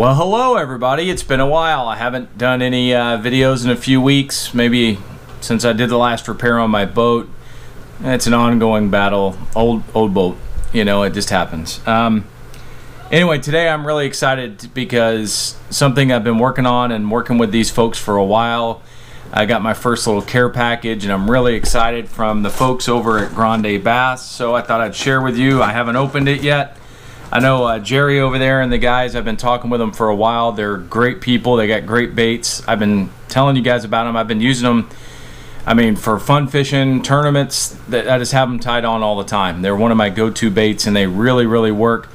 Well, hello everybody. It's been a while. I haven't done any videos in a few weeks, maybe since I did the last repair on my boat. It's an ongoing battle. Old boat, you know, it just happens. Anyway, today I'm really excited because something I've been working on and working with these folks for a while. I got my first little care package and I'm really excited from the folks over at Grandebass, so I thought I'd share with you. I haven't opened it yet. I know Jerry over there and the guys, I've been talking with them for a while. They're great people. They got great baits. I've been telling you guys about them. I've been using them, I mean, for fun fishing, tournaments. I just have them tied on all the time. They're one of my go-to baits and they really work.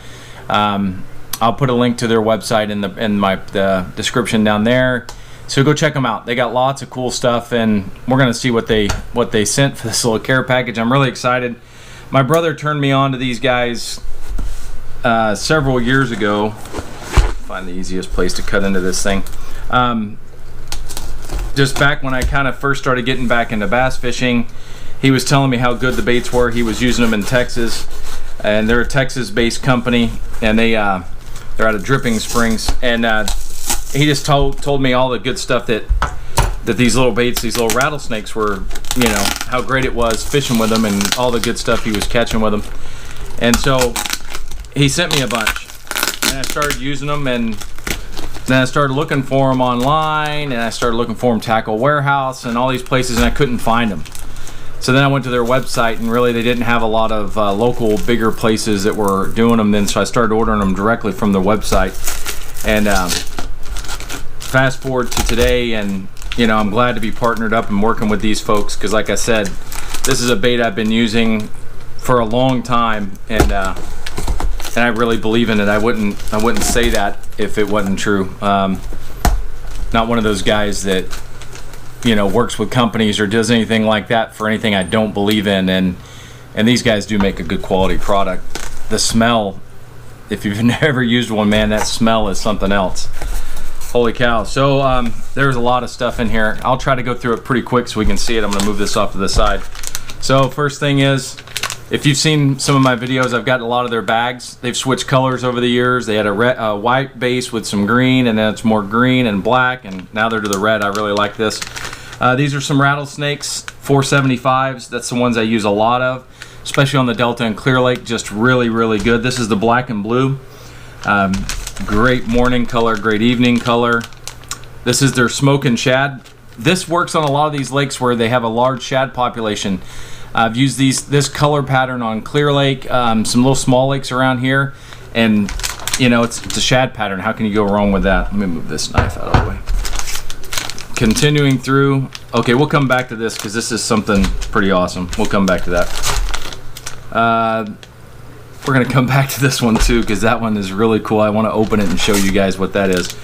I'll put a link to their website in the description down there. So go check them out. They got lots of cool stuff and we're gonna see what they sent for this little care package. I'm really excited. My brother turned me on to these guys several years ago. Find the easiest place to cut into this thing. Just back when I kind of first started getting back into bass fishing, he was telling me how good the baits were. He was using them in Texas, and they're a Texas-based company, and they're out of Dripping Springs. And he just told me all the good stuff that these little baits, these little rattlesnakes were, you know, how great it was fishing with them and all the good stuff he was catching with them. And so he sent me a bunch and I started using them, and then I started looking for them online, and I started looking for them Tackle Warehouse and all these places, and I couldn't find them. So then I went to their website, and really they didn't have a lot of local bigger places that were doing them then, so I started ordering them directly from their website. And fast forward to today, and you know, I'm glad to be partnered up and working with these folks, because like I said, this is a bait I've been using for a long time, and I really believe in it. I wouldn't say that if it wasn't true. Not one of those guys that, you know, works with companies or does anything like that for anything I don't believe in, and these guys do make a good quality product. The smell, if you've never used one, man, that smell is something else. Holy cow. So there's a lot of stuff in here. I'll try to go through it pretty quick so we can see it. I'm gonna move this off to the side. So first thing is, if you've seen some of my videos, I've got a lot of their bags. They've switched colors over the years. They had a white base with some green, and then it's more green and black, and now they're to the red. I really like this. These are some rattlesnakes, 475s. That's the ones I use a lot of, especially on the Delta and Clear Lake. Just really good. This is the black and blue. Great morning color, great evening color. This is their smoking shad. This works on a lot of these lakes where they have a large shad population. I've used this color pattern on Clear Lake, some little small lakes around here, and you know, it's a shad pattern. How can you go wrong with that? Let me move this knife out of the way. Continuing through, okay, we'll come back to this because this is something pretty awesome. We'll come back to that. We're gonna come back to this one too because that one is really cool. I want to open it and show you guys what that is.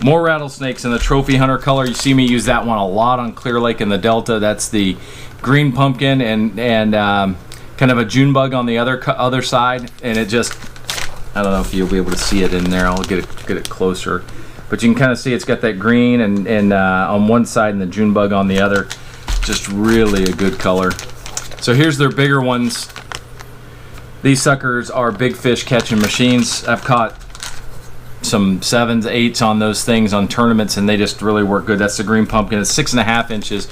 More rattlesnakes in the Trophy Hunter color. You see me use that one a lot on Clear Lake in the Delta. That's the green pumpkin and kind of a June bug on the other side, and it just, I don't know if you'll be able to see it in there. I'll get it closer, but you can kind of see it's got that green and on one side and the June bug on the other. Just really a good color. So here's their bigger ones. These suckers are big fish catching machines. I've caught some 7s, 8s on those things on tournaments, and they just really work good. That's the green pumpkin. It's 6.5 inches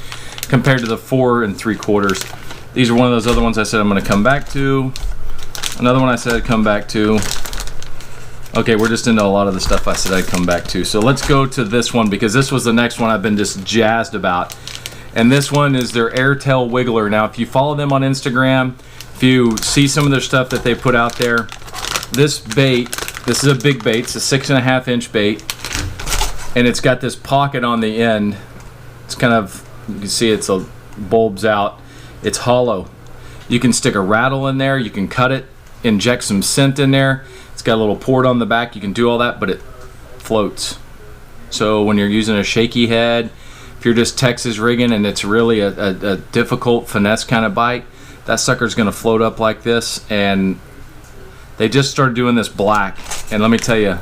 compared to the 4 3/4. These are one of those other ones I said I'm going to come back to. Another one I said I'd come back to. Okay, we're just into a lot of the stuff I said I'd come back to. So let's go to this one, because this was the next one I've been just jazzed about. And this one is their Airtail Wiggler. Now, if you follow them on Instagram, if you see some of their stuff that they put out there, this bait, this is a big bait. It's a 6.5 inch bait, and it's got this pocket on the end. It's kind of, you can see it's a bulbs out. It's hollow. You can stick a rattle in there. You can cut it, inject some scent in there. It's got a little port on the back. You can do all that, but it floats. So when you're using a shaky head, if you're just Texas rigging and it's really a difficult finesse kind of bite, that sucker's gonna float up like this. And they just started doing this black, and let me tell you,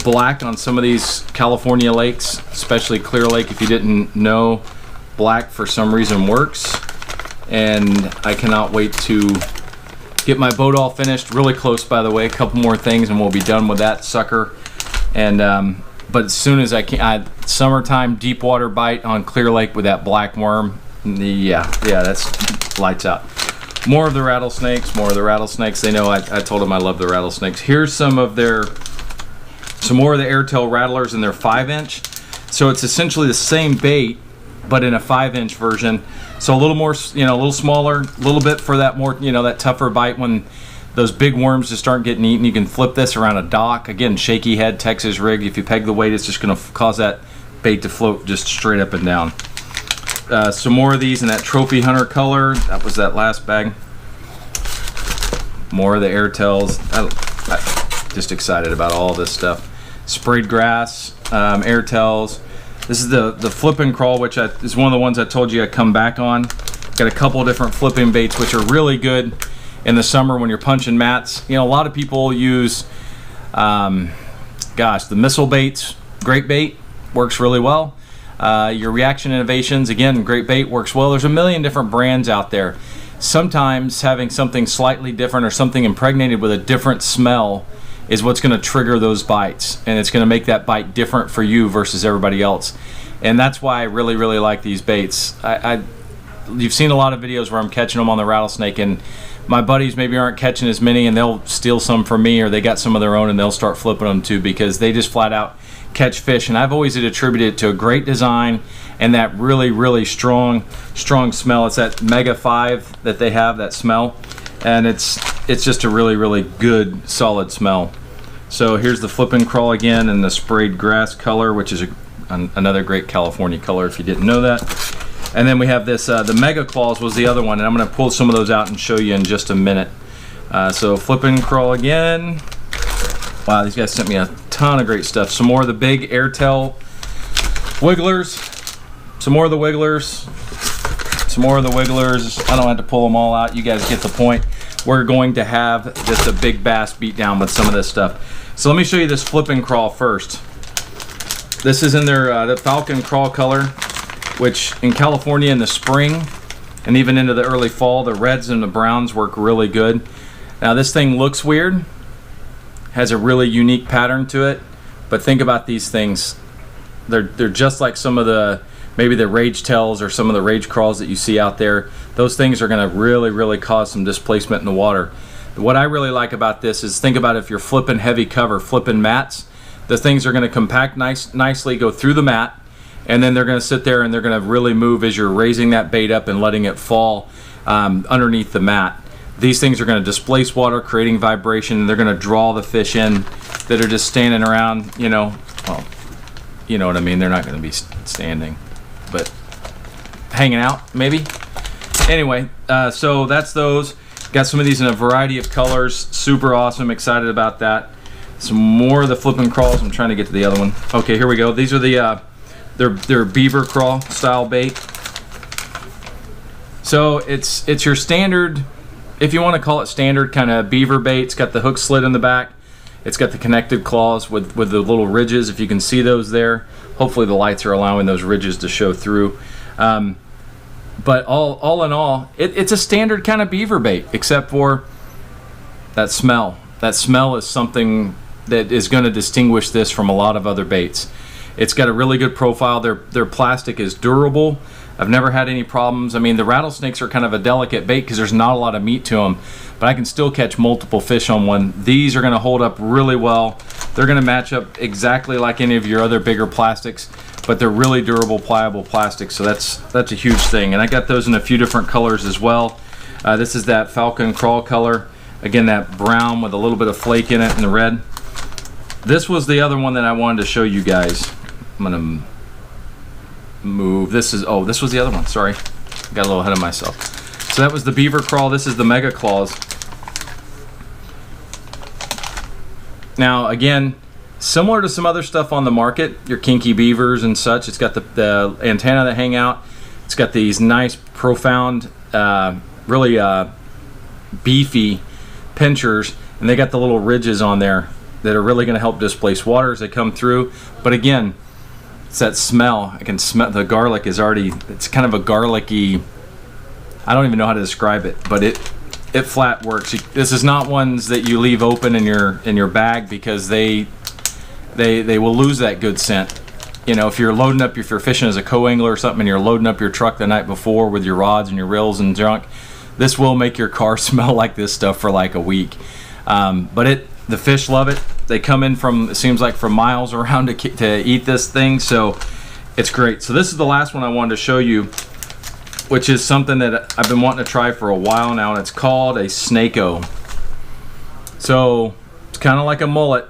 black on some of these California lakes, especially Clear Lake, if you didn't know, black for some reason works. And I cannot wait to get my boat all finished. Really close, by the way. A couple more things and we'll be done with that sucker. And but as soon as I can, summertime deep water bite on Clear Lake with that black worm. Yeah, that's lights out. More of the rattlesnakes, more of the rattlesnakes. They know I told them I love the rattlesnakes. Here's some more of the Airtail rattlers in their 5-inch. So it's essentially the same bait, but in a 5-inch version. So a little more, a little smaller, a little bit for that more, that tougher bite when those big worms just aren't getting eaten. You can flip this around a dock. Again, shaky head, Texas rig. If you peg the weight, it's just going to cause that bait to float just straight up and down. Some more of these in that trophy hunter color. That was that last bag. More of the Airtails. I'm just excited about all this stuff. Sprayed grass, Airtails. This is the flip and crawl, which is one of the ones I told you I'd come back on. Got a couple of different flipping baits, which are really good in the summer when you're punching mats. A lot of people use, the missile baits. Great bait, works really well. Your Reaction Innovations, again, great bait, works well. There's a million different brands out there. Sometimes having something slightly different or something impregnated with a different smell is what's going to trigger those bites, and it's going to make that bite different for you versus everybody else. And that's why I really, really like these baits. You've seen a lot of videos where I'm catching them on the rattlesnake, and my buddies maybe aren't catching as many, and they'll steal some from me, or they got some of their own and they'll start flipping them too, because they just flat out catch fish. And I've always attributed it to a great design and that really, really strong smell. It's that Mega 5 that they have, that smell, and it's just a really, really good solid smell. So here's the flip and crawl again in the sprayed grass color, which is another great California color if you didn't know that. And then we have this, the Mega Claws was the other one, and I'm going to pull some of those out and show you in just a minute. So flip and crawl again. Wow, these guys sent me a ton of great stuff. Some more of the big Airtail wigglers. Some more of the wigglers. Some more of the wigglers. I don't have to pull them all out. You guys get the point. We're going to have just a big bass beat down with some of this stuff. So let me show you this flip and crawl first. This is in their the Falcon Crawl color, which in California in the spring and even into the early fall, the reds and the browns work really good. Now this thing looks weird, has a really unique pattern to it, but think about these things. They're just like some of the, maybe the Rage Tails or some of the Rage Crawls that you see out there. Those things are going to really, really cause some displacement in the water. What I really like about this is, think about if you're flipping heavy cover, flipping mats, the things are going to compact nicely, go through the mat, and then they're going to sit there and they're going to really move as you're raising that bait up and letting it fall underneath the mat. These things are going to displace water, creating vibration, and they're going to draw the fish in that are just standing around, well, you know what I mean. They're not going to be standing, but hanging out maybe. Anyway, so that's those. Got some of these in a variety of colors. Super awesome. Excited about that. Some more of the flip and crawls. I'm trying to get to the other one. Okay, here we go. These are the they're beaver crawl style bait. So it's your standard, if you want to call it standard, kind of beaver bait. It's got the hook slit in the back. It's got the connected claws with the little ridges, if you can see those there. Hopefully the lights are allowing those ridges to show through. But all in all, it's a standard kind of beaver bait, except for that smell. That smell is something that is going to distinguish this from a lot of other baits. It's got a really good profile. Their plastic is durable. I've never had any problems. I mean, the rattlesnakes are kind of a delicate bait because there's not a lot of meat to them, but I can still catch multiple fish on one. These are going to hold up really well. They're going to match up exactly like any of your other bigger plastics, but they're really durable, pliable plastics, so that's a huge thing. And I got those in a few different colors as well. This is that Falcon Crawl color. Again, that brown with a little bit of flake in it and the red. This was the other one that I wanted to show you guys. I'm gonna move. This was the other one. Sorry, got a little ahead of myself. So that was the beaver crawl. This is the Mega Claws. Now again, similar to some other stuff on the market, your kinky beavers and such. It's got the antenna that hang out. It's got these nice, profound, really beefy pinchers, and they got the little ridges on there that are really going to help displace water as they come through. But again, it's that smell. I can smell the garlic is already, it's kind of a garlicky, I don't even know how to describe it, but it flat works. This is not ones that you leave open in your bag, because they they will lose that good scent. You know, if you're loading up, if you're fishing as a co-angler or something, and you're loading up your truck the night before with your rods and your reels and junk, this will make your car smell like this stuff for like a week. But the fish love it. They come in from, it seems like, from miles around to eat this thing, so it's great. So this is the last one I wanted to show you, which is something that I've been wanting to try for a while now, and it's called a Snake-O. So it's kind of like a mullet.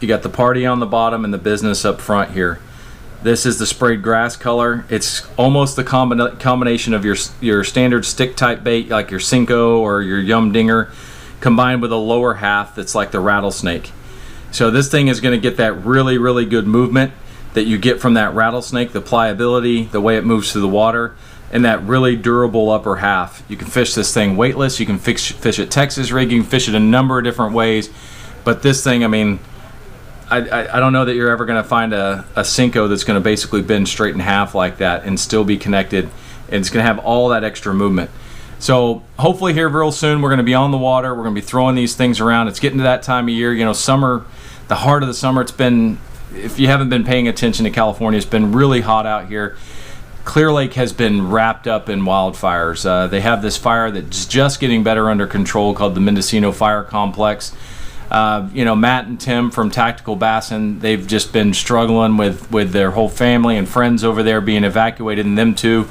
You got the party on the bottom and the business up front here. This is the sprayed grass color. It's almost the combination of your standard stick type bait, like your Cinco or your Yum Dinger, combined with a lower half that's like the rattlesnake. So this thing is going to get that really, really good movement that you get from that rattlesnake, the pliability, the way it moves through the water, and that really durable upper half. You can fish this thing weightless. You can fish it Texas rig. You can fish it a number of different ways. But this thing, I mean, I don't know that you're ever going to find a Cinco that's going to basically bend straight in half like that and still be connected, and it's going to have all that extra movement. So hopefully here real soon we're going to be on the water. We're going to be throwing these things around. It's getting to that time of year. You know, summer, the heart of the summer, it's been, if you haven't been paying attention to California, it's been really hot out here. Clear Lake has been wrapped up in wildfires. They have this fire that's just getting better under control called the Mendocino Fire Complex. You know, Matt and Tim from Tactical Bassin, they've just been struggling with their whole family and friends over there being evacuated, and them too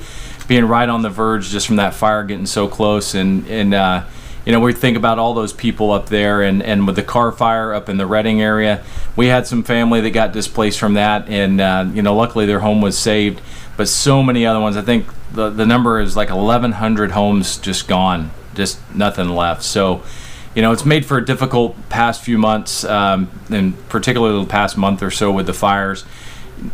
being right on the verge just from that fire getting so close. And you know, we think about all those people up there, and with the car fire up in the Redding area, we had some family that got displaced from that, and you know, luckily their home was saved. But so many other ones, I think the number is like 1,100 homes just gone, just nothing left. So, you know, it's made for a difficult past few months, and particularly the past month or so with the fires.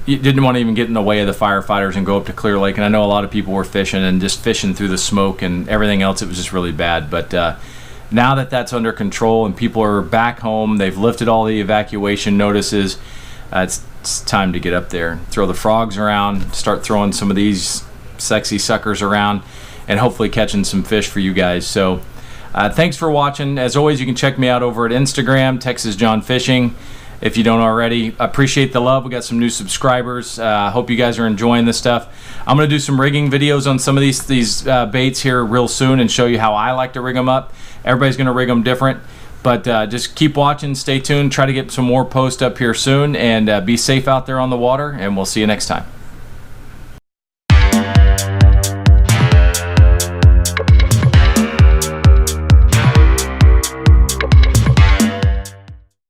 You didn't want to even get in the way of the firefighters and go up to Clear Lake. And I know a lot of people were fishing and just fishing through the smoke and everything else. It was just really bad. But now that that's under control and people are back home, they've lifted all the evacuation notices. It's time to get up there, throw the frogs around, start throwing some of these sexy suckers around, and hopefully catching some fish for you guys. So thanks for watching. As always, you can check me out over at Instagram, Texas John Fishing, if you don't already. I appreciate the love. We got some new subscribers. Hope you guys are enjoying this stuff. I'm going to do some rigging videos on some of these baits here real soon and show you how I like to rig them up. Everybody's going to rig them different. But just keep watching, stay tuned, try to get some more posts up here soon, and be safe out there on the water, and we'll see you next time.